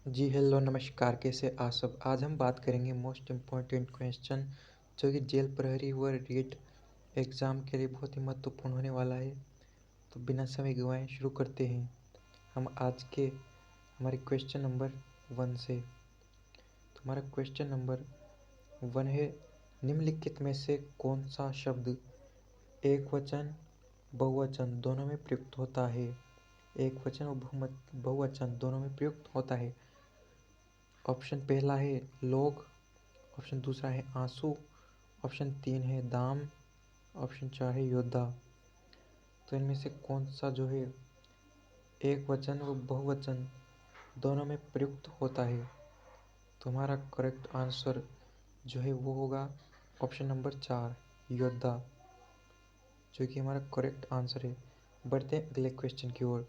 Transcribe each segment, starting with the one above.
जी hello नमस्कार, कैसे आप सब। आज हम बात करेंगे मोस्ट इम्पॉर्टेंट क्वेश्चन जो कि जेल प्रहरी व रीट एग्ज़ाम के लिए बहुत ही महत्वपूर्ण होने वाला है। तो बिना समय गंवाए शुरू करते हैं हम आज के हमारे क्वेश्चन नंबर 1 से। तो हमारा क्वेश्चन नंबर 1 है, निम्नलिखित में से कौन सा शब्द एक वचन बहुवचन दोनों में प्रयुक्त होता है। एक वचन और बहुवचन दोनों में प्रयुक्त होता है। ऑप्शन पहला है लोग, ऑप्शन दूसरा है आंसू, ऑप्शन 3 है दाम, ऑप्शन 4 है योद्धा। तो इनमें से कौन सा जो है एक वचन व बहुवचन दोनों में प्रयुक्त होता है। तो हमारा करेक्ट आंसर जो है वो होगा ऑप्शन नंबर 4 योद्धा, जो कि हमारा करेक्ट आंसर है। बढ़ते हैं अगले क्वेश्चन की ओर।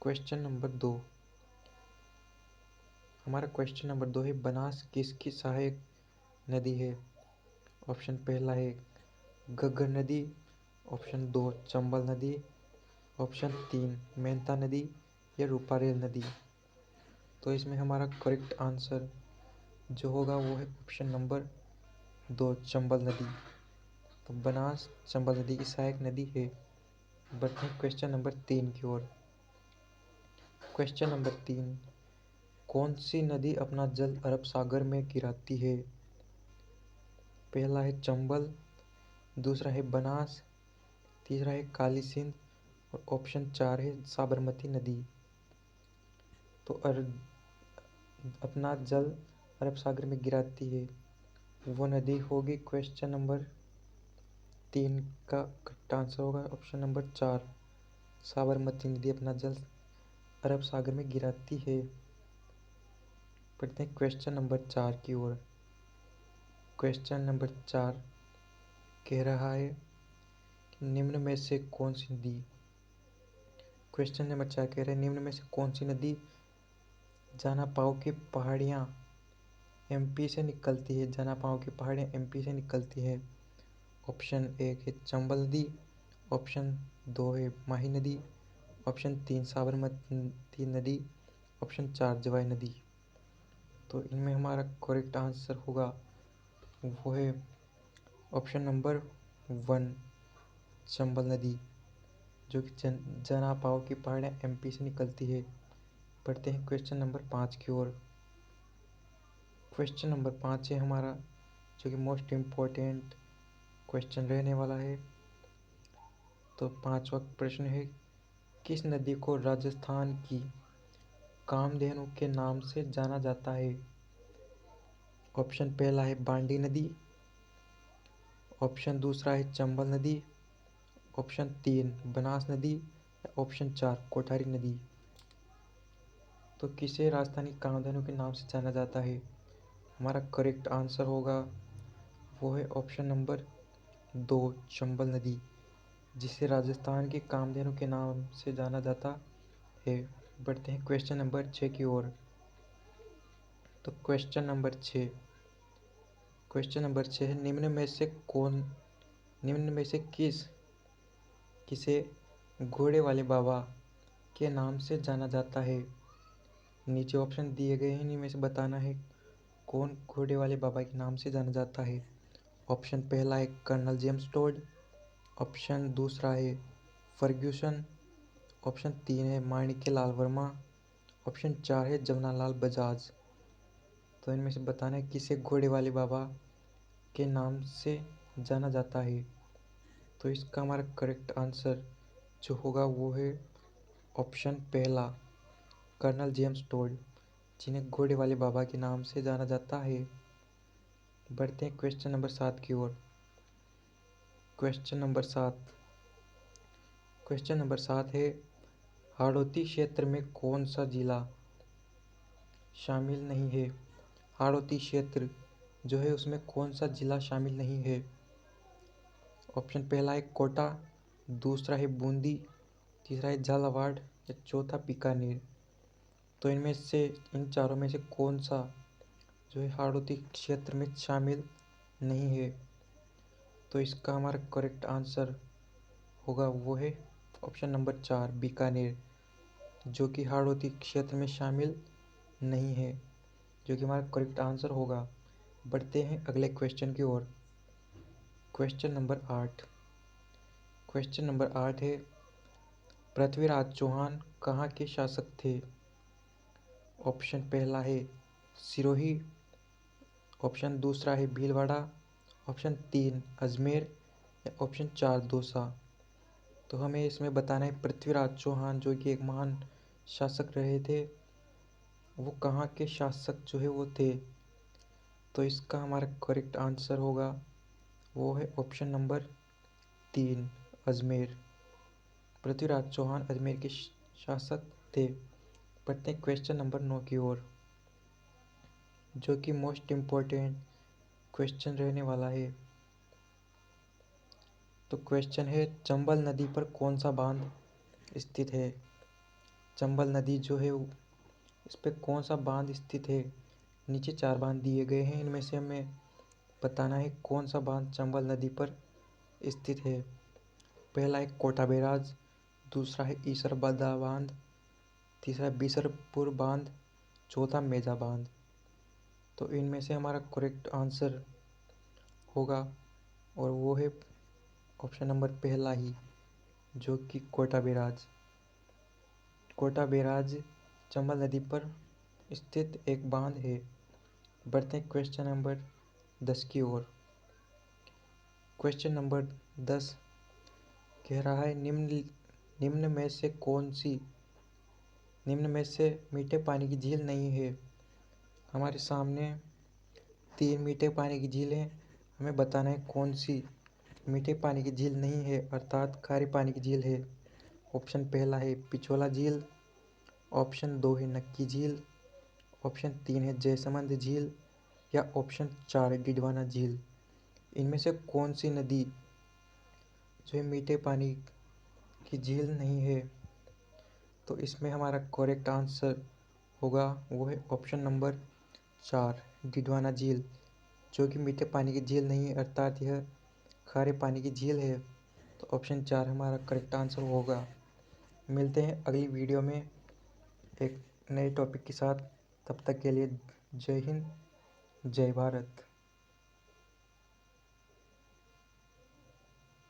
क्वेश्चन नंबर 2, हमारा क्वेश्चन नंबर 2 है, बनास किसकी सहायक नदी है। ऑप्शन पहला है घग्गर नदी, ऑप्शन 2 चंबल नदी, ऑप्शन 3 मेंथा नदी या रूपारेल नदी। तो इसमें हमारा करेक्ट आंसर जो होगा वो है ऑप्शन नंबर 2 चंबल नदी। तो बनास चंबल नदी की सहायक नदी है। बढ़ते हैं क्वेश्चन नंबर 3 की ओर। क्वेश्चन नंबर 3, कौन सी नदी अपना जल अरब सागर में गिराती है। पहला है चंबल, दूसरा है बनास, तीसरा है काली सिंध और ऑप्शन 4 है साबरमती नदी। तो अपना जल अरब सागर में गिराती है वो नदी होगी क्वेश्चन नंबर 3 का करेक्ट आंसर होगा ऑप्शन नंबर 4 साबरमती नदी अपना जल अरब सागर में गिराती है। पढ़ते हैं क्वेश्चन नंबर 4 की ओर। क्वेश्चन नंबर 4 कह रहा है कि निम्न में से कौन सी नदी। क्वेश्चन नंबर 4 कह रहे हैं निम्न में से कौन सी नदी जानापाव की पहाड़ियाँ एमपी से निकलती है। जानापाव की पहाड़ियाँ एमपी से निकलती है। ऑप्शन 1 है चंबल नदी, ऑप्शन 2 है माही नदी, ऑप्शन 3 साबरमती नदी, ऑप्शन 4 जवाई नदी। तो इनमें हमारा करेक्ट आंसर होगा वो है ऑप्शन नंबर 1 चंबल नदी, जो कि जनापाव की पहाड़ियाँ एमपी से निकलती है। बढ़ते हैं क्वेश्चन नंबर 5 की ओर। क्वेश्चन नंबर 5 है हमारा जो कि मोस्ट इम्पोर्टेंट क्वेश्चन रहने वाला है। तो 5वां प्रश्न है, किस नदी को राजस्थान की कामधेनु के नाम से जाना जाता है। ऑप्शन पहला है बांडी नदी, ऑप्शन दूसरा है चंबल नदी, ऑप्शन 3 बनास नदी, ऑप्शन 4 कोठारी नदी। तो किसे राजस्थानी कामधेनु के नाम से जाना जाता है। हमारा करेक्ट आंसर होगा वो है ऑप्शन नंबर 2 चंबल नदी, जिसे राजस्थान के कामधेनु के नाम से जाना जाता है। बढ़ते हैं क्वेश्चन नंबर 6 की ओर। तो क्वेश्चन नंबर 6 है, निम्न में से किसे घोड़े वाले बाबा के नाम से जाना जाता है। नीचे ऑप्शन दिए गए हैं, इनमें से बताना है कौन घोड़े वाले बाबा के नाम से जाना जाता है। ऑप्शन पहला है कर्नल जेम्स टोड, ऑप्शन दूसरा है फर्ग्यूसन, ऑप्शन 3 है माणिक्य लाल वर्मा, ऑप्शन 4 है जमनालाल बजाज। तो इनमें से बताना है किसे घोड़े वाले बाबा के नाम से जाना जाता है। तो इसका हमारा करेक्ट आंसर जो होगा वो है ऑप्शन पहला कर्नल जेम्स टोड, जिन्हें घोड़े वाले बाबा के नाम से जाना जाता है। बढ़ते हैं क्वेश्चन नंबर 7 की ओर। क्वेश्चन नंबर 7 है, हाड़ौती क्षेत्र में कौन सा जिला शामिल नहीं है। हाड़ौती क्षेत्र जो है उसमें कौन सा जिला शामिल नहीं है। ऑप्शन पहला है कोटा, दूसरा है बूंदी, तीसरा है झालावाड़ या चौथा बीकानेर। तो इनमें से इन चारों में से कौन सा जो है हाड़ौती क्षेत्र में शामिल नहीं है। तो इसका हमारा करेक्ट आंसर होगा वो है ऑप्शन नंबर 4 बीकानेर, जो कि हाड़ौती क्षेत्र में शामिल नहीं है, जो कि हमारा करेक्ट आंसर होगा। बढ़ते हैं अगले क्वेश्चन की ओर। Question number 8। क्वेश्चन नंबर 8 है, पृथ्वीराज चौहान कहाँ के शासक थे? ऑप्शन पहला है सिरोही, ऑप्शन दूसरा है भीलवाड़ा, ऑप्शन 3 अजमेर या ऑप्शन 4 दौसा। तो हमें इसमें बताना है पृथ्वीराज चौहान जो कि एक महान शासक रहे थे, वो कहाँ के शासक जो है वो थे। तो इसका हमारा करेक्ट आंसर होगा वो है ऑप्शन नंबर 3 अजमेर। पृथ्वीराज चौहान अजमेर के शासक थे। बढ़ते हैं क्वेश्चन नंबर 9 की ओर, जो कि मोस्ट इम्पोर्टेंट क्वेश्चन रहने वाला है। तो क्वेश्चन है, चंबल नदी पर कौन सा बांध स्थित है? चंबल नदी जो है इस पर कौन सा बांध स्थित है? नीचे 4 बांध दिए गए हैं, इनमें से हमें बताना है कौन सा बांध चंबल नदी पर स्थित है। पहला है कोटा बैराज, दूसरा है ईसरबदा बांध, तीसरा बीसरपुर बांध, चौथा मेजा बांध। तो इनमें से हमारा करेक्ट आंसर होगा और वो है ऑप्शन नंबर पहला ही, जो कि कोटा बैराज। कोटा बैराज चंबल नदी पर स्थित एक बांध है। बढ़ते हैं क्वेश्चन नंबर 10 की ओर। क्वेश्चन नंबर 10 कह रहा है, निम्न में से कौन सी निम्न में से मीठे पानी की झील नहीं है? हमारे सामने 3 मीठे पानी की झील हैं, हमें बताना है कौन सी मीठे पानी की झील नहीं है अर्थात खारे पानी की झील है। ऑप्शन पहला है पिछोला झील, ऑप्शन 2 है नक्की झील, ऑप्शन 3 है जयसमंद झील या ऑप्शन 4 है डिडवाना झील। इनमें से कौन सी नदी जो है मीठे पानी की झील नहीं है? तो इसमें हमारा करेक्ट आंसर होगा वो है ऑप्शन नंबर 4 डिडवाना झील, जो कि मीठे पानी की झील नहीं है अर्थात यह खारे पानी की झील है। तो ऑप्शन 4 हमारा करेक्ट आंसर होगा। मिलते हैं अगली वीडियो में एक नए टॉपिक के साथ। तब तक के लिए जय हिंद, जय भारत।